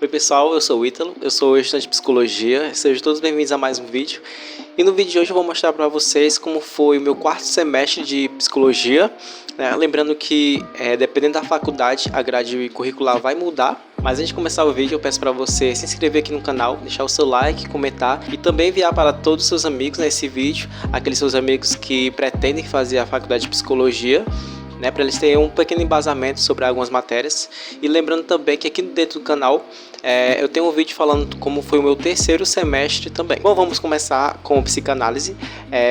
Oi pessoal, eu sou o Ítalo, eu sou estudante de psicologia, sejam todos bem-vindos a mais um vídeo. E no vídeo de hoje eu vou mostrar para vocês como foi o meu quarto semestre de psicologia, né? Lembrando que dependendo da faculdade a grade curricular vai mudar. Mas antes de começar o vídeo eu peço para você se inscrever aqui no canal, deixar o seu like, comentar e também enviar para todos os seus amigos nesse vídeo, aqueles seus amigos que pretendem fazer a faculdade de psicologia, né, para eles terem um pequeno embasamento sobre algumas matérias. E lembrando também que aqui dentro do canal eu tenho um vídeo falando como foi o meu terceiro semestre também. Bom, vamos começar com psicanálise.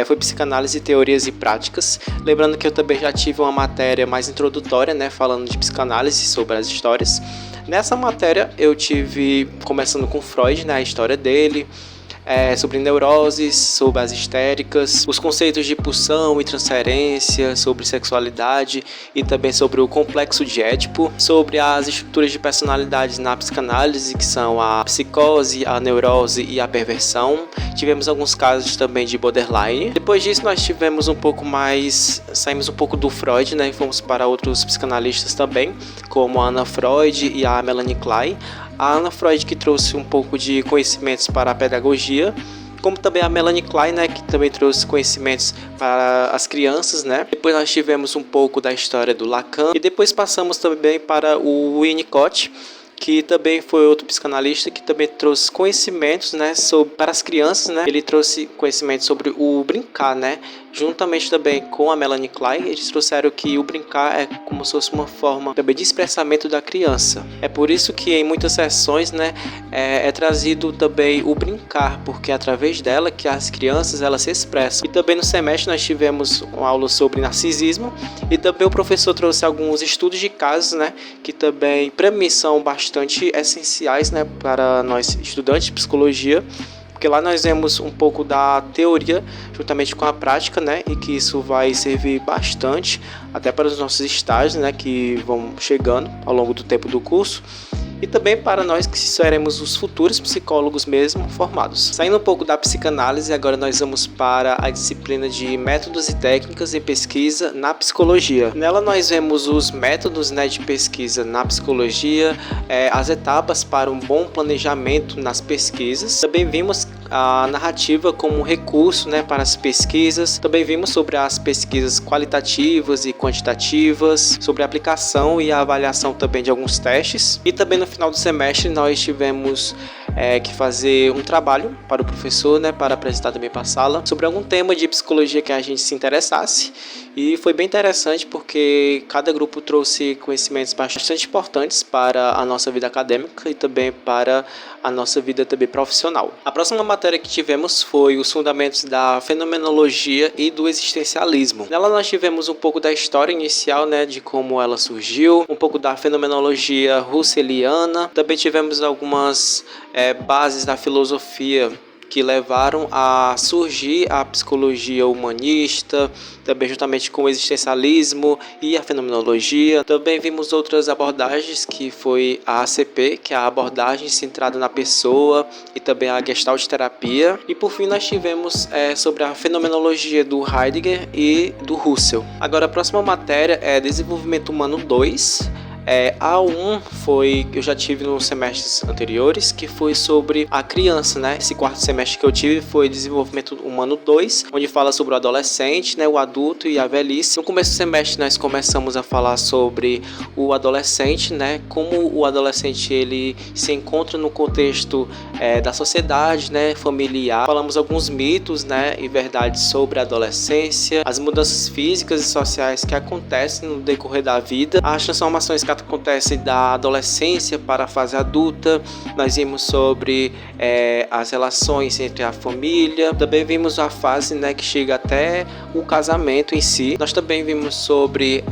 Foi psicanálise, teorias e práticas. Lembrando que eu também já tive uma matéria mais introdutória, né, falando de psicanálise, sobre as histórias. Nessa matéria eu tive, começando com Freud, né, a história dele, sobre neuroses, sobre as histéricas, os conceitos de pulsão e transferência, sobre sexualidade e também sobre o complexo de Édipo, sobre as estruturas de personalidades na psicanálise, que são a psicose, a neurose e a perversão. Tivemos alguns casos também de borderline. Depois disso nós tivemos saímos um pouco do Freud, né, e fomos para outros psicanalistas também, como a Anna Freud e a Melanie Klein. A Anna Freud, que trouxe um pouco de conhecimentos para a pedagogia, como também a Melanie Klein, né, que também trouxe conhecimentos para as crianças, né. Depois nós tivemos um pouco da história do Lacan e depois passamos também para o Winnicott, que também foi outro psicanalista que também trouxe conhecimentos, né, para as crianças, né. Ele trouxe conhecimentos sobre o brincar, né, juntamente também com a Melanie Klein. Eles trouxeram que o brincar é como se fosse uma forma também de expressamento da criança. É por isso que em muitas sessões, né, é trazido também o brincar, porque é através dela que as crianças elas se expressam. E também no semestre nós tivemos uma aula sobre narcisismo e também o professor trouxe alguns estudos de casos, né, que também para mim são bastante essenciais, né, para nós estudantes de psicologia, porque lá nós vemos um pouco da teoria juntamente com a prática, né, e que isso vai servir bastante até para os nossos estágios, né, que vão chegando ao longo do tempo do curso. E também para nós que seremos os futuros psicólogos mesmo formados. Saindo um pouco da psicanálise, agora nós vamos para a disciplina de métodos e técnicas de pesquisa na psicologia. Nela nós vemos os métodos, né, de pesquisa na psicologia, as etapas para um bom planejamento nas pesquisas. Também vimos a narrativa como recurso, né, para as pesquisas. Também vimos sobre as pesquisas qualitativas e quantitativas, sobre a aplicação e a avaliação também de alguns testes. E também no final do semestre nós tivemos que fazer um trabalho para o professor, né, para apresentar também para a sala, sobre algum tema de psicologia que a gente se interessasse. E foi bem interessante porque cada grupo trouxe conhecimentos bastante importantes para a nossa vida acadêmica e também para a nossa vida também profissional. A próxima matéria que tivemos foi os fundamentos da fenomenologia e do existencialismo. Nela nós tivemos um pouco da história inicial, né, de como ela surgiu, um pouco da fenomenologia russeliana. Também tivemos algumas bases da filosofia que levaram a surgir a psicologia humanista, também juntamente com o existencialismo e a fenomenologia. Também vimos outras abordagens, que foi a ACP, que é a abordagem centrada na pessoa, e também a Gestalt terapia. E por fim nós tivemos sobre a fenomenologia do Heidegger e do Husserl. Agora a próxima matéria é Desenvolvimento Humano 2. A1 eu já tive nos semestres anteriores, que foi sobre a criança, né? Esse quarto semestre que eu tive foi Desenvolvimento Humano 2, onde fala sobre o adolescente, né, o adulto e a velhice. No começo do semestre nós começamos a falar sobre o adolescente, né, como o adolescente ele se encontra no contexto da sociedade, né, familiar. Falamos alguns mitos, né, e verdades sobre a adolescência, as mudanças físicas e sociais que acontecem no decorrer da vida, as transformações que acontecem da adolescência para a fase adulta. Nós vimos sobre as relações entre a família. Também vimos a fase, né, que chega até o casamento em si. Nós também vimos sobre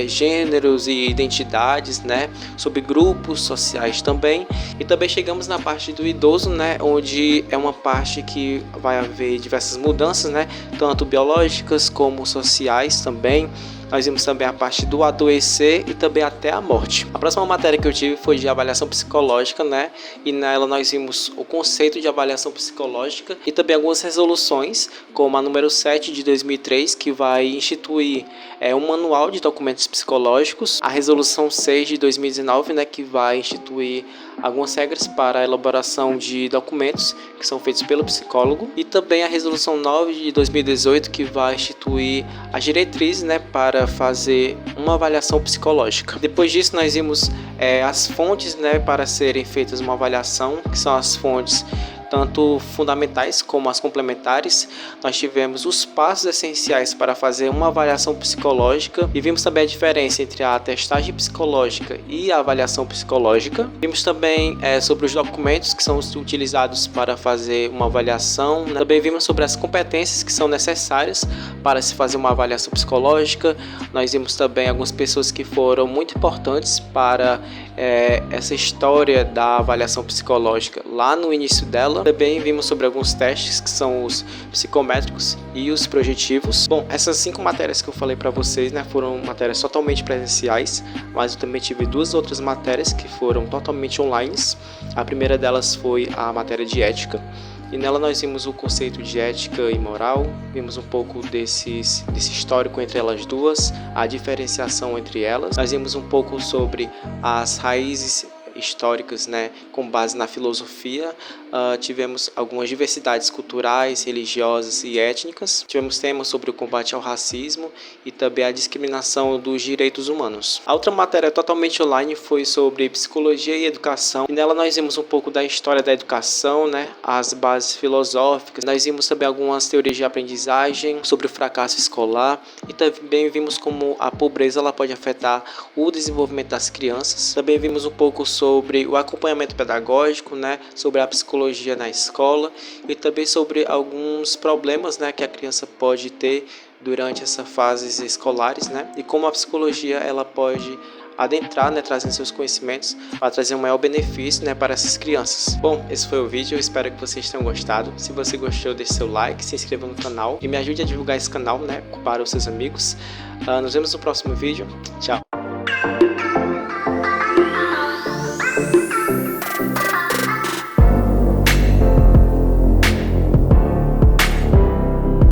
gêneros e identidades, né, sobre grupos sociais também. E também chegamos na parte do idoso, né, onde é uma parte que vai haver diversas mudanças, né, tanto biológicas como sociais também. nós vimos também a parte do adoecer e também até a morte. A próxima matéria que eu tive foi de avaliação psicológica, né? E nela nós vimos o conceito de avaliação psicológica e também algumas resoluções, como a número 7 de 2003, que vai instituir um manual de documentos psicológicos, a resolução 6 de 2019, né, que vai instituir algumas regras para a elaboração de documentos que são feitos pelo psicólogo, e também a resolução 9 de 2018, que vai instituir as diretrizes, né, para fazer uma avaliação psicológica. Depois disso nós vimos as fontes, né, para serem feitas uma avaliação, que são as fontes tanto fundamentais como as complementares. Nós tivemos os passos essenciais para fazer uma avaliação psicológica e vimos também a diferença entre a testagem psicológica e a avaliação psicológica. Vimos também sobre os documentos que são utilizados para fazer uma avaliação. Também vimos sobre as competências que são necessárias para se fazer uma avaliação psicológica. Nós vimos também algumas pessoas que foram muito importantes para essa história da avaliação psicológica lá no início dela. Também vimos sobre alguns testes que são os psicométricos e os projetivos. Bom, essas 5 matérias que eu falei para vocês, né, foram matérias totalmente presenciais, mas eu também tive 2 outras matérias que foram totalmente online. A primeira delas foi a matéria de ética, e nela nós vimos o conceito de ética e moral, vimos um pouco desse histórico entre elas duas, a diferenciação entre elas. Nós vimos um pouco sobre as raízes históricas, né, com base na filosofia. Tivemos algumas diversidades culturais, religiosas e étnicas. Tivemos temas sobre o combate ao racismo e também a discriminação dos direitos humanos. A outra matéria totalmente online foi sobre psicologia e educação, e nela nós vimos um pouco da história da educação, né, as bases filosóficas. Nós vimos também algumas teorias de aprendizagem, sobre o fracasso escolar, e também vimos como a pobreza ela pode afetar o desenvolvimento das crianças. Também vimos um pouco sobre o acompanhamento pedagógico, né, sobre a psicologia na escola e também sobre alguns problemas, né, que a criança pode ter durante essas fases escolares, né, e como a psicologia ela pode adentrar, né, trazendo seus conhecimentos para trazer um maior benefício, né, para essas crianças. Bom, esse foi o vídeo, eu espero que vocês tenham gostado. Se você gostou, deixe seu like, se inscreva no canal e me ajude a divulgar esse canal, né, para os seus amigos. Nos vemos no próximo vídeo. Tchau!